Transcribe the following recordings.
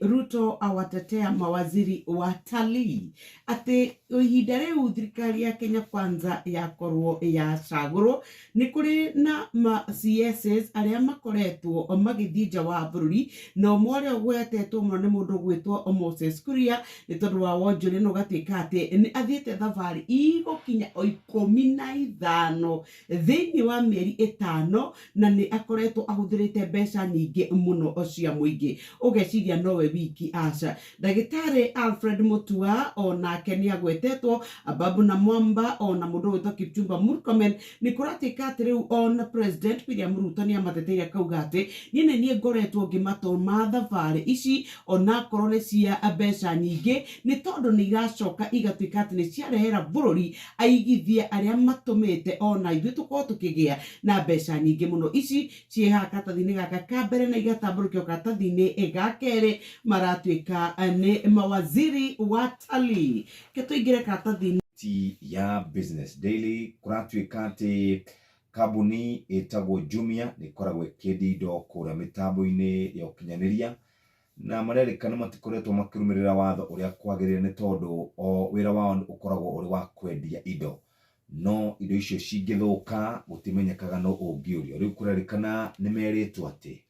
Ruto awatetea mawaziri watalii ati ihinda riu thirikari ya Kenya Kwanza yakorwo yacagurwo ni kuri na ma CSs aria makoretwo magithii nja wa bururi no mwaria gwetetwo muno ni mundu gwitwo Moses Kuria ni tondu wa wonjuri no gatika ati ni athiete thavari igukinya 15 thiini wa mieri 5 na ni akoretwo ahuthirite mbeca nyingi muno cia muingi ugeciria nowe wiki aca. Ndagitari Alfred Mutua onake ni agwetetwo, Ababu na Mwamba ona mundu gwitwo Kipchumba Murkomen ni kuratika ati riu ona President William Ruto ni amateteire kauga ati nyine nie ngoretwo ngimatuma thavari ici ona korwo ni cia mbeca nyingi ni tondu ni iracoka igatuika ati ni ciarehera bururi aigithia aria matumite ona ithuĩ tukorwo tukigia na mbeca nyingi muno. Ici ciĩha karatathi-inĩ gaka ka mbere na igatamburukio karatathi-inĩ ga kerĩ maratuika ni mawaziri watalii. Ketuingire karatathi-inĩ ya Business Daily kuratuika ati kambuni itagwo Jumia ni koragwo ikĩendia indo kũrĩa mitambo-inĩ ya ũkinyanĩria na marerikana matikoretwo makirumirira watho uria kwagĩrĩire ni tondu o wĩra wao ukoragwo uri wa kwendia indo, no indo icio cingĩthũka gutimenyekaga no ũngĩũrio. Riu kurerikana ni meritwo ati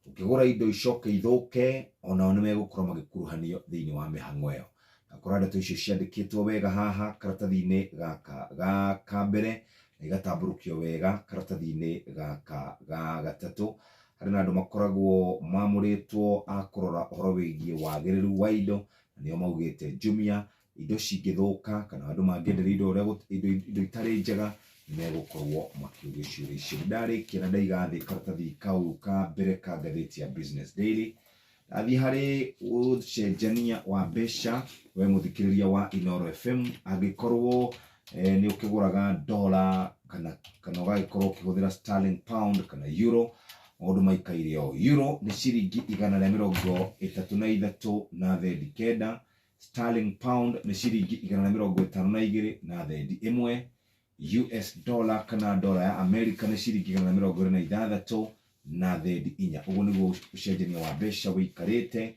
ukigura indo icoke ithuke ona ni megũkorwo magĩkuruhanio thĩinĩ wa mĩhang'o ĩyo. Na kũrĩa ndeto icio ciandĩkĩtwo wega haha karatathi-inĩ gaka ka mbere na igatamburukio wega karatathi-inĩ gaka ga gatatũ. Harĩ na andũ makoragwo mamũrĩtwo a kũrora ũhoro wĩgiĩ wagĩrĩru wa indo, na nĩo maugĩte Jumia indo cingĩthũka kana andũ mangĩenderia indo itarĩ njega megũkorwo makĩũrio ciũria icio. Ndarĩkia na ndaiga thĩ karatathi kau ka mbere ka ngathĩti ya Business Daily, athiĩ harĩ ũcenjania wa mbeca. We mũthikĩrĩria wa Inooro FM angĩkorwo ni ũkĩgũraga dola kana ũgagĩkorwo ũkĩhũthĩra sterling pound kana euro, maũndũ maikaire o. Euro ni ciringi 133 na thendi kenda, sterling pound ni ciringi 152 na thendi imwe, US dollar kana dola ya America ni ciringi 126 na thendi inya. Uguo niguo ucenjania wa mbeca wikarite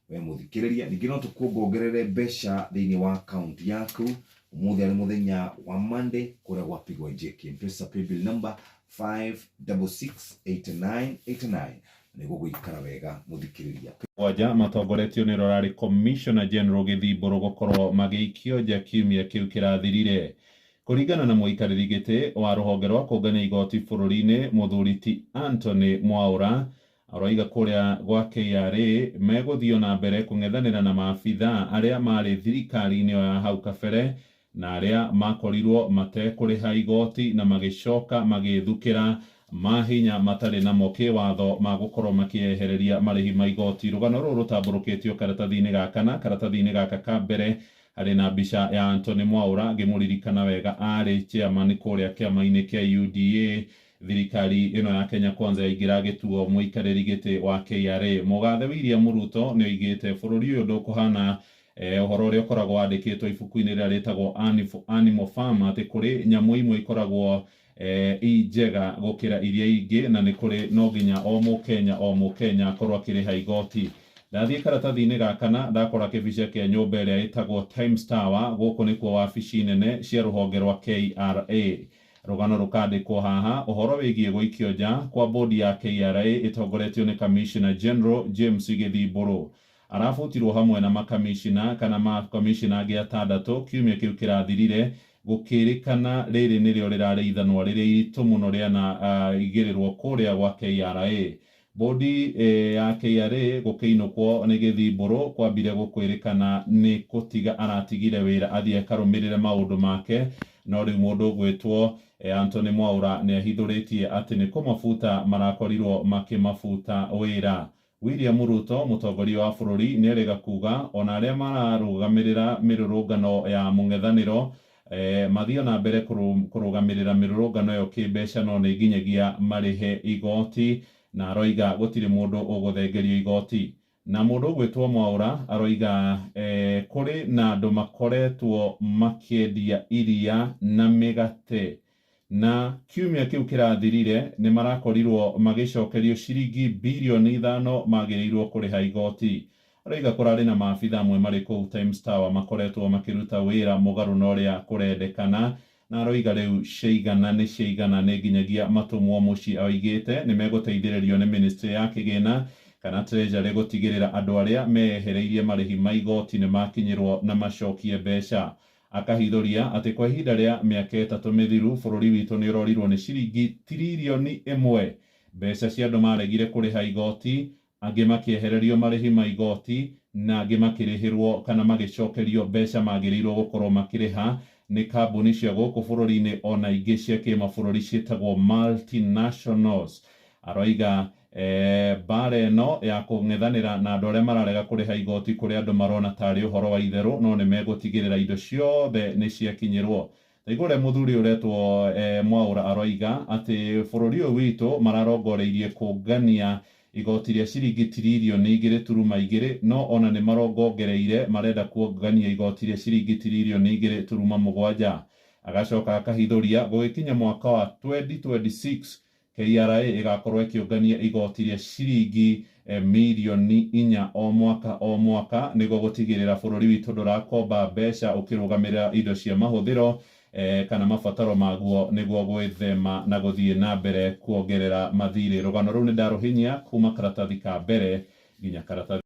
we muthikiriria. Ningĩ no tukuongerere mbeca thĩinĩ wa account yaku. Umuthi ari muthenya wa Monday kuria gwapigwa jeki. M-Pesa paybill number 5668989 niguo gwikara wega muthikiriria. Waja matongoretio ni Rorari Commissioner General Githiboro gukorwo magĩikio nja kiumia kĩu kĩrathirire. Kũringana na mũikarĩri gĩtĩ wa rũhonge rwa kũngania igoti bũrũri-inĩ Mũthuri ti Anthony Mwaura aroiga kũrĩa gwa KRA megũthio na mbere kũng'ethanĩra na maabitha arĩa marĩ thirikari-inĩ ya hau kabere na arĩa makorirwo matekũrĩha igoti na magĩcoka magĩthukĩra mahinya matarĩ na kĩwatho ma gũkorwo makĩehereria marĩhi ma igoti. Rũgano rũrũ rũtambũrũkĩtio karatathi-inĩ gaka na karatathi-inĩ gaka ka mbere harĩ na mbica ya Anthony Mwaura ngĩmũririkana wega arĩ chairman kũrĩa kĩama-inĩ kĩa UDA thirikari ĩno ya Kenya Kwanza yaingĩra gĩtuo mũikarĩri gĩtĩ wa KRA. Mũgathe William Ruto nĩ oigĩte bũrũri ũyũ ndũkũhana ũhoro ũrĩa ũkoragwo wandĩkĩtwo ibuku-inĩ rĩrĩa rĩtagwo Animal Farm atĩ kũrĩ nyamũ imwe ikoragwo njega gũkĩra iria ingĩ na nĩ kũrĩ no nginya o Mũkenya akorwo akĩrĩha igoti. Ndathiĩ karatathi-inĩ gaka na ndakora kĩbica kĩa nyũmba ĩrĩa ĩtagwo Times Tower. Gũkũ nĩkuo wabici nene cia rũhonge rwa KRA. Rũgano rũkandĩkwo haha ũhoro wĩgiĩ gũikio nja kwa bodi ya KRA ĩtongoretio nĩ Commissioner General James Githiboro. Arabutirwo hamwe na makamishina kana makamishina angĩ 6 kiumia kĩu kĩrathirire gũkĩrĩkana rĩrĩ nĩrĩo rĩrarĩ ithanwa rĩrĩa iritũ mũno rĩana igĩrĩrwo kũrĩa gwa KRA. Bodi ya KRA gũkĩinũkwo nĩ Githiboro kwambire gũkwĩrĩkana nĩ gũtiga aratigire wĩra athiĩ akarũmĩrĩre maũndũ make, no rĩu mũndũ ũgwĩtwo Anthony Mwaura nĩ ahithũrĩtie atĩ nĩ kũmabuta marakorirwo makĩmabuta wĩra. William Ruto mũtongoria wa bũrũri nĩ erĩga kuga ona arĩa mararũgamĩrĩra mĩrũrũngano ya mũng'ethanĩro mathio na mbere kũrũgamĩrĩra mĩrũrũngano ĩyo kĩmbeca no nĩ nginyagia marĩhe igoti, na aroiga gũtirĩ mũndũ ũgũthengerio igoti. Na mũndũ ũgwĩtwo Mwaura aroiga kũrĩ na andũ makoretwo makĩendia iria na mĩgate na kiumia kĩu kĩrathirire nĩ marakorirwo magĩcokerio ciringi bilioni 5 magĩrĩirwo kũrĩha igoti. Aroiga kũrarĩ na maabitha amwe marĩ kũu Times Tower makoretwo makĩruta wĩra mũgarũ na ũrĩa kũrendekana, na aroiga rĩu ciaigana nĩ nginyagia matũmwo mũciĩ. Oigĩte nĩ megũteithĩrĩrio nĩ ministry ya kĩgĩna kana treasury gũtigĩrĩra andũ arĩa meyehereirie marĩhi ma igoti nĩ makinyĩrwo na macokie mbeca. Akahithũria atĩ kwa ihinda rĩa mĩaka 3 mĩthiru bũrũri witũ nĩ ũrorirwo nĩ ciringi tiririoni 1 mbeca cia andũ maregire kũrĩha igoti, angĩ makĩehererio marĩhi ma igoti na angĩ makĩrĩhĩrwo kana magĩcokerio mbeca magĩrĩirwo gũkorwo makĩrĩha nĩ kambuni cia gũkũ bũrũri-inĩ ona ingĩ cia kĩmabũrũri ciĩtagwo multinationals. Aroiga bara ĩno ya kũng'ethanĩra na andũ arĩa mararega kũrĩha igoti kũrĩ andũ marona tarĩ ũhoro wa itherũ, no nĩ megũtigĩrĩra indo ciothe nĩ ciakinyĩrwo. Taigua ũrĩa mũthuri ũretwo Mwaũra aroiga atĩ bũrũri ũyũ witũ mararongoreirie kũngania igoti rĩa ciringi tiririoni 2.2, no ona nĩ marongongereire marenda kuongania igoti rĩa ciringi tiririoni 2.7. Agacoka akahithũria gũgĩkinya mwaka wa 2026 KRA ĩgakorwo ĩkĩongania igoti rĩa ciringi mirioni 4 o mwaka nĩguo gũtigĩrĩra bũrũri witũ ndũrakomba mbeca ũkĩrũgamĩrĩra indo cia mahũthĩro kana mabataro maguo nĩguo gwĩthema na gũthiĩ na mbere kuongerera mathirĩ. Rũgano rũu nĩ ndarũhinyia kuma karatathi ka mbere nginya karatathi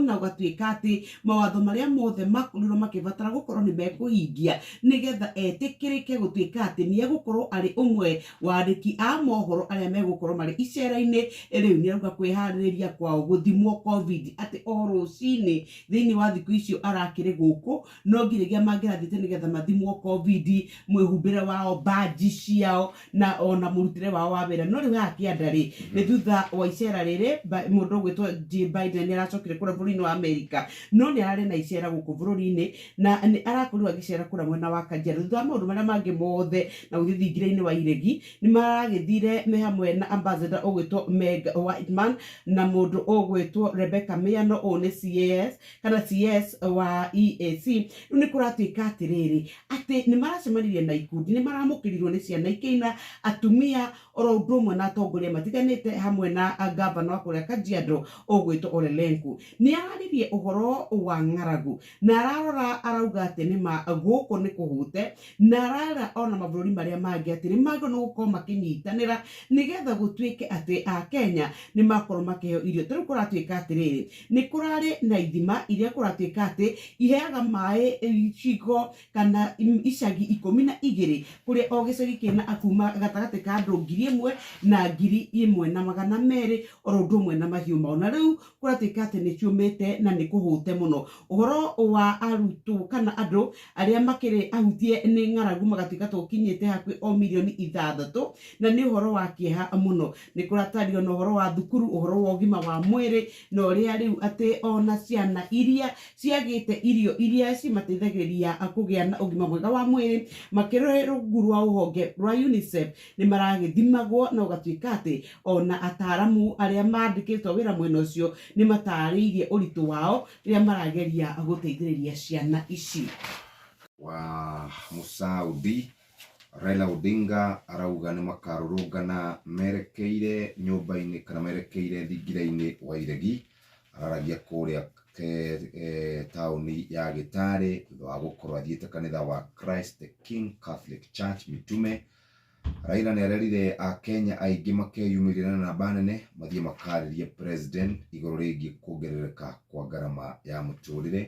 na ũgatuĩka atĩ mawatho marĩa mothe makorirwo makĩbatara gũkorwo nĩ mekũhingia nĩgetha etĩkĩrĩke gũtuĩka atĩ nĩ egũkorwo arĩ ũmwe wa andĩki a mohoro arĩa megũkorwo marĩ icera-inĩ. Rĩu nĩ arauga kwĩharĩrĩria kwao gũthimwo covid atĩ o rũcinĩ thĩinĩ wa thikũ icio arakĩrĩ gũkũ no ngiragia mangĩrathĩte nĩgetha mathimwo covid, mwĩhumbĩre wao, baji ciao na ona mũrutĩre wao wa wĩra. No rĩu hakĩandarĩ nĩ thutha wa icera rĩrĩ mũndũ ũgwĩtwo Joe Biden nĩ aracokire kũrĩa bũrũri-inĩ wa Amerika, no nĩ ararĩ na icera gũkũ bũrũri-inĩ na nĩ arakorirwo agĩcera kũrĩa mwena wa Kajiado. Thutha wa maũndũ marĩa mangĩ mothe na gũthiĩ thingira-inĩ wa iregi nĩ maragĩthire me hamwe na ambassador ũgwĩtwo Meg Whitman na mũndũ ũgwĩtwo Rebecca Miano, ũũ nĩ CS kana CS wa EAC. Rĩu nĩ kũratuĩka atĩrĩrĩ atĩ nĩ maracemanirie na ikundi, nĩ maramũkĩrirwo nĩ ciana ikĩina, atumia oro ũndũ ũmwe na atongoria matiganĩte hamwe na gavana wa kũrĩa Kajiado ũgwĩtwo Ole Lenku. Nĩ araririe ũhoro wa ng'aragu na ararora arauga atĩ nĩ ma gũkũ nĩ kũhute na arara ona mabũrũri marĩa mangĩ atĩ nĩ magĩrĩirwo nĩ gũkorwo makĩnyitanĩra nĩgetha gũtuĩke atĩ a Kenya nĩ makorwo makĩheo irio. Tarĩu kũratuĩka atĩrĩrĩ nĩ kũrarĩ na ithima iria kũratuĩka atĩ iheaga maĩ icigo kana icagi 12 kũrĩa o gĩcagi kĩna akuma gatagatĩ ka andũ 1,000 na 1,200 oro ũndũ ũmwe na mahiũ mao. Na rĩu kũratuĩka atĩ nĩ ciumĩte na nĩ kũhũte mũno. Ũhoro wa arutwo kana andũ arĩa makĩrĩ ahutie nĩ ng'aragu magatuĩka tũkinyĩte hakuhĩ o mirioni 6 na nĩ ũhoro wa kĩeha mũno. Nĩ kũratario na ũhoro wa thukuru, ũhoro wa ũgima wa mwĩrĩ na ũrĩa rĩu atĩ ona ciana iria ciagĩte irio iria cimateithagĩrĩria kũgĩa na ũgima mwega wa mwĩrĩ makĩrora rungu rwa rũhonge rwa UNICEF nĩ maragĩthimagwo na ũgatuĩka atĩ ona ataaramu arĩa mandĩkĩtwo wĩra mwena ũcio nĩ matarĩirie ũritũ wao rĩrĩa marageria gũteithĩrĩria ciana ici. Wa Musaudi Raila Odinga arauga nĩ makarũrũngana merekeire nyũmba-inĩ kana merekeire thingira-inĩ wa iregi. Araragia kũrĩa taũni ya Gĩtarĩ thutha wa gũkorwo athiĩte kanitha wa Christ the King Catholic Church Mitume. Raila nĩ arerire a Kenya aingĩ makeyumĩrĩra na namba nene mathiĩ makarĩrie president igũrũ rĩgiĩ kuongerereka kwa ngarama ya mũtũrĩre.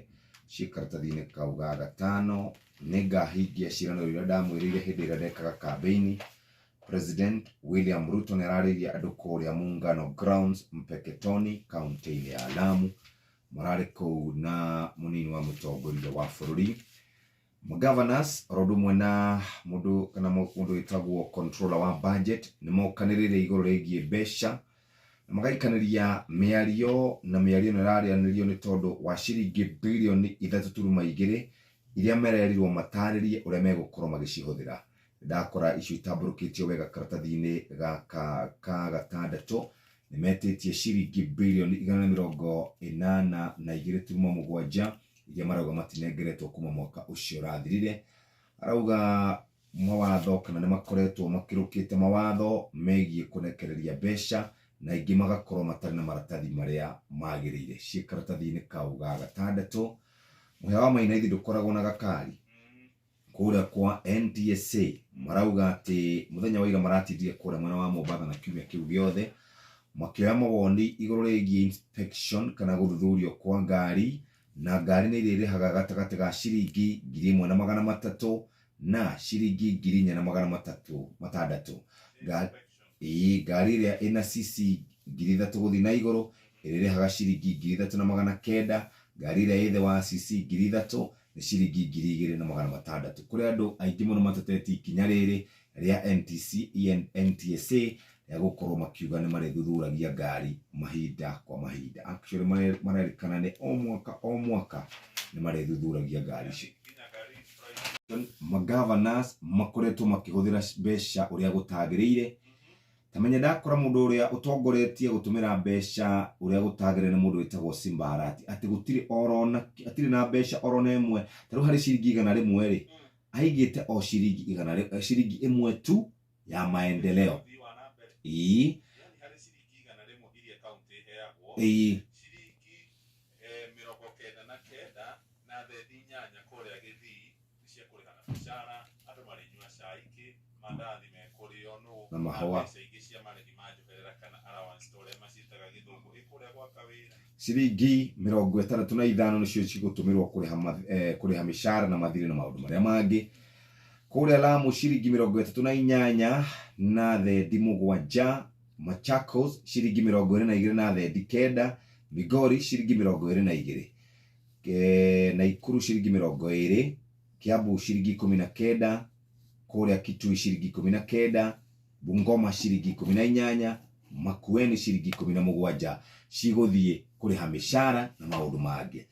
Cikaratathi-inĩ kau ga gatano nĩ ngahingia ciĩranĩro iria ndamwĩrĩire hĩndĩ ĩrĩa ndekaga kambĩini. President William Ruto nĩ ararĩirie andũ kũrĩa Muungano Grounds Mpeketoni kaunti-inĩ ya Lamu mararĩ kũu na mũnini wa mũtongoria wa bũrũri. Governors oro ũmwe na mũndũ wĩtagwo controller wa budget nĩ mokanĩrĩire igũrũ rĩgiĩ mbeca na magaikanĩria mĩario na mĩario nĩ ĩrarĩanĩrio nĩ tondũ wa ciringi birioni 3.2 iria mererirwo matarĩrie ũrĩa megũkorwo magĩcihũthĩra. Ndakora icio itambũrũkĩtio wega karatathi-inĩ gaka ka gatandatũ nĩ metĩtie ciringi birioni 182.7 iria marauga matinengeretwo kuma mwaka ũcio ũrathirire. Arauga mawatho kana nĩ makoretwo makĩrũkĩte mawatho megiĩ kũnekereria mbeca na ingĩ magakorwo matarĩ na maratathi marĩa magĩrĩire. Ciĩ karatathi-inĩ kau ga gatandatũ. Mũhĩa wa Mainathi ndũkoragwo na gakari. Kũrĩa kwa NTSA marauga atĩ mũthenya wa ira maratindire kũrĩa mwena wa Mombatha na kiumia kĩu gĩothe makĩoya mawoni igũrũ rĩgiĩ inspection kana gũthuthurio kwa ngari, na ngari nĩ irĩrĩhaga gatagatĩ ga ciringi 1,300 na ciringi 4,600. Ngari ĩrĩa ĩna CC 3,000 gũthiĩ na igũrũ ĩrĩrĩhaga ciringi 3,900. Ngari ĩrĩa ĩthĩ wa CC 3,000 nĩ ciringi 2,600. Kũrĩ andũ aingĩ mũno matetetie ikinya rĩrĩ rĩa NTSA ya gũkorwo makiuga nĩ marĩthuthuragia ngari mahinda kwa mahinda. Actually marerĩkana nĩ o mwaka nĩ marĩthuthuragia ngari icio. Governors makoretwo makĩhũthĩra mbeca ũrĩa gũtagĩrĩire. Tamenya ndakora mũndũ ũrĩa ũtongoretie gũtũmĩra mbeca ũrĩa gũtagĩrĩire nĩ mũndũ wĩtagwo Simba Arati. Atĩ gũtirĩ atirĩ na mbeca orona ĩmwe. Tarĩu harĩ ciringi 100 rĩ, aigĩte o ciringi 100, ciringi ĩmwe tu ya maendeleo. Ciringi 99 na thendi 8 kũrĩa Gĩthii cia kũrĩha na bicara, andũ marĩnyua cai ingĩ, mandathi mekũrĩo na mahũa ingĩ cia marĩhi ma njoherera kana allowance ũrĩa maciĩtaga gĩthũngũ ĩkũrĩa gwa kawĩra. Ciringi 65 nĩcio cigũtũmĩrwo kũrĩha mĩcara na mathirĩ na maũndũ marĩa mangĩ. Kũrĩa Lamu ciringi 38 na thendi 7. Machakos ciringi 22 na thendi 9. Migori ciringi 22. Naikuru ciringi 20. Kiambu ciringi 19. Kũrĩa Kitui ciringi 19. Bungoma ciringi 18. Makueni ciringi 17 cigũthiĩ kũrĩha mĩcara na maũndũ mangĩ.